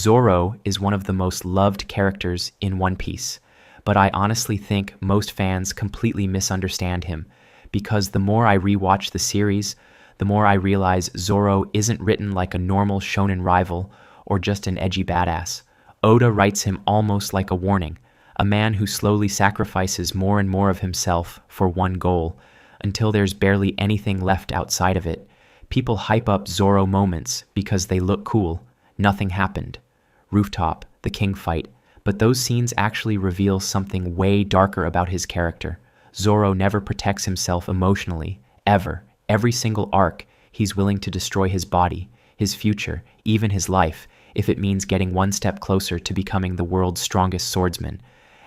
Zoro is one of the most loved characters in One Piece, but I honestly think most fans completely misunderstand him, because the more I rewatch the series, the more I realize Zoro isn't written like a normal shonen rival or just an edgy badass. Oda writes him almost like a warning, a man who slowly sacrifices more and more of himself for one goal, until there's barely anything left outside of it. People hype up Zoro moments because they look cool. Nothing happened. Rooftop, the king fight, but those scenes actually reveal something way darker about his character. Zoro never protects himself emotionally, ever. Every single arc, he's willing to destroy his body, his future, even his life, if it means getting one step closer to becoming the world's strongest swordsman.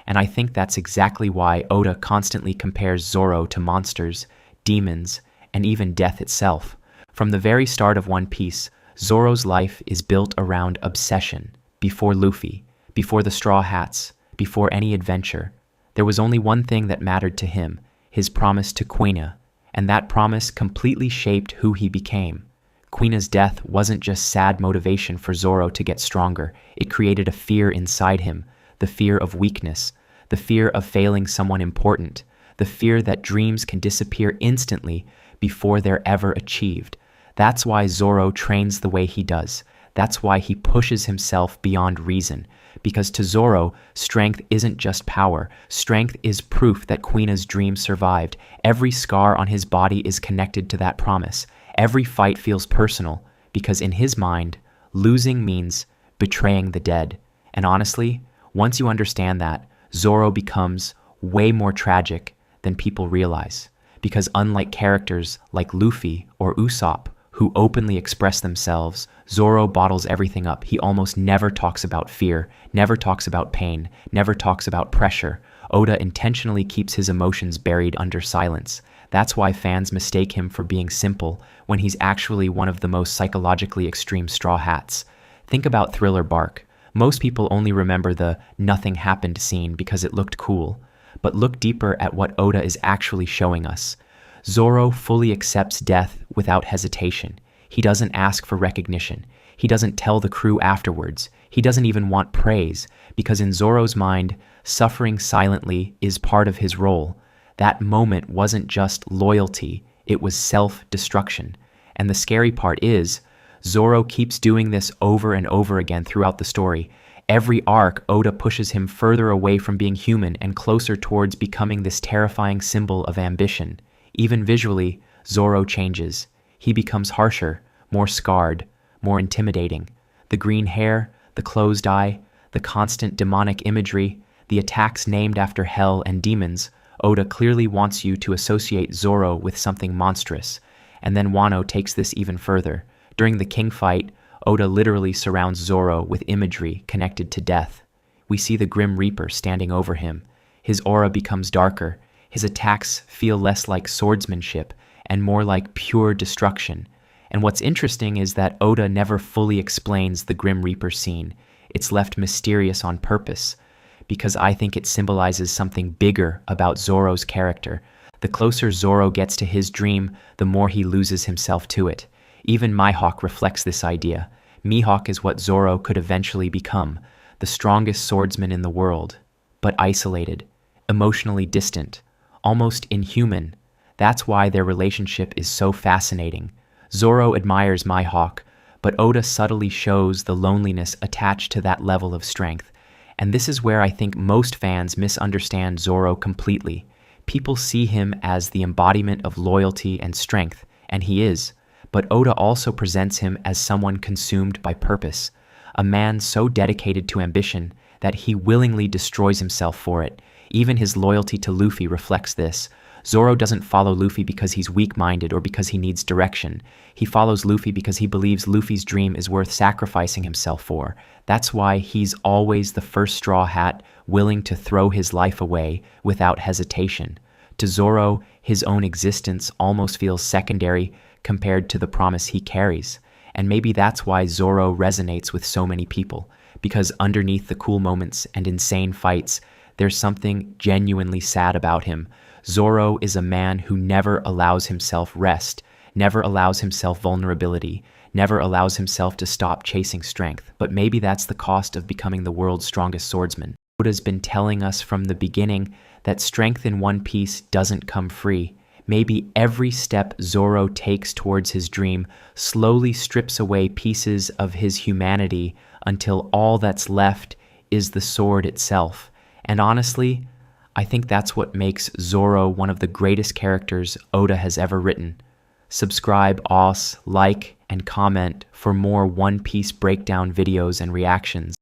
And I think that's exactly why Oda constantly compares Zoro to monsters, demons, and even death itself. From the very start of One Piece, Zoro's life is built around obsession. Before Luffy, before the Straw Hats, before any adventure, there was only one thing that mattered to him, his promise to Kuina, and that promise completely shaped who he became. Kuina's death wasn't just sad motivation for Zoro to get stronger, it created a fear inside him, the fear of weakness, the fear of failing someone important, the fear that dreams can disappear instantly before they're ever achieved. That's why Zoro trains the way he does. That's why he pushes himself beyond reason. Because to Zoro, strength isn't just power. Strength is proof that Kuina's dream survived. Every scar on his body is connected to that promise. Every fight feels personal, because in his mind, losing means betraying the dead. And honestly, once you understand that, Zoro becomes way more tragic than people realize. Because unlike characters like Luffy or Usopp, who openly express themselves, Zoro bottles everything up. He almost never talks about fear, never talks about pain, never talks about pressure. Oda intentionally keeps his emotions buried under silence. That's why fans mistake him for being simple when he's actually one of the most psychologically extreme Straw Hats. Think about Thriller Bark. Most people only remember the nothing happened scene because it looked cool. But look deeper at what Oda is actually showing us. Zoro fully accepts death without hesitation. He doesn't ask for recognition. He doesn't tell the crew afterwards. He doesn't even want praise, because in Zoro's mind, suffering silently is part of his role. That moment wasn't just loyalty, it was self-destruction. And the scary part is, Zoro keeps doing this over and over again throughout the story. Every arc, Oda pushes him further away from being human and closer towards becoming this terrifying symbol of ambition. Even visually, Zoro changes. He becomes harsher, more scarred, more intimidating. The green hair, the closed eye, the constant demonic imagery, the attacks named after hell and demons, Oda clearly wants you to associate Zoro with something monstrous. And then Wano takes this even further. During the king fight, Oda literally surrounds Zoro with imagery connected to death. We see the Grim Reaper standing over him. His aura becomes darker. His attacks feel less like swordsmanship and more like pure destruction. And what's interesting is that Oda never fully explains the Grim Reaper scene. It's left mysterious on purpose, because I think it symbolizes something bigger about Zoro's character. The closer Zoro gets to his dream, the more he loses himself to it. Even Mihawk reflects this idea. Mihawk is what Zoro could eventually become, the strongest swordsman in the world, but isolated, emotionally distant, almost inhuman. That's why their relationship is so fascinating. Zoro admires Mihawk, but Oda subtly shows the loneliness attached to that level of strength. And this is where I think most fans misunderstand Zoro completely. People see him as the embodiment of loyalty and strength, and he is. But Oda also presents him as someone consumed by purpose, a man so dedicated to ambition that he willingly destroys himself for it. Even his loyalty to Luffy reflects this. Zoro doesn't follow Luffy because he's weak-minded or because he needs direction. He follows Luffy because he believes Luffy's dream is worth sacrificing himself for. That's why he's always the first Straw Hat, willing to throw his life away without hesitation. To Zoro, his own existence almost feels secondary compared to the promise he carries. And maybe that's why Zoro resonates with so many people, because underneath the cool moments and insane fights, there's something genuinely sad about him. Zoro is a man who never allows himself rest, never allows himself vulnerability, never allows himself to stop chasing strength. But maybe that's the cost of becoming the world's strongest swordsman. Oda's been telling us from the beginning that strength in One Piece doesn't come free. Maybe every step Zoro takes towards his dream slowly strips away pieces of his humanity until all that's left is the sword itself. And honestly, I think that's what makes Zoro one of the greatest characters Oda has ever written. Subscribe, like, and comment for more One Piece breakdown videos and reactions.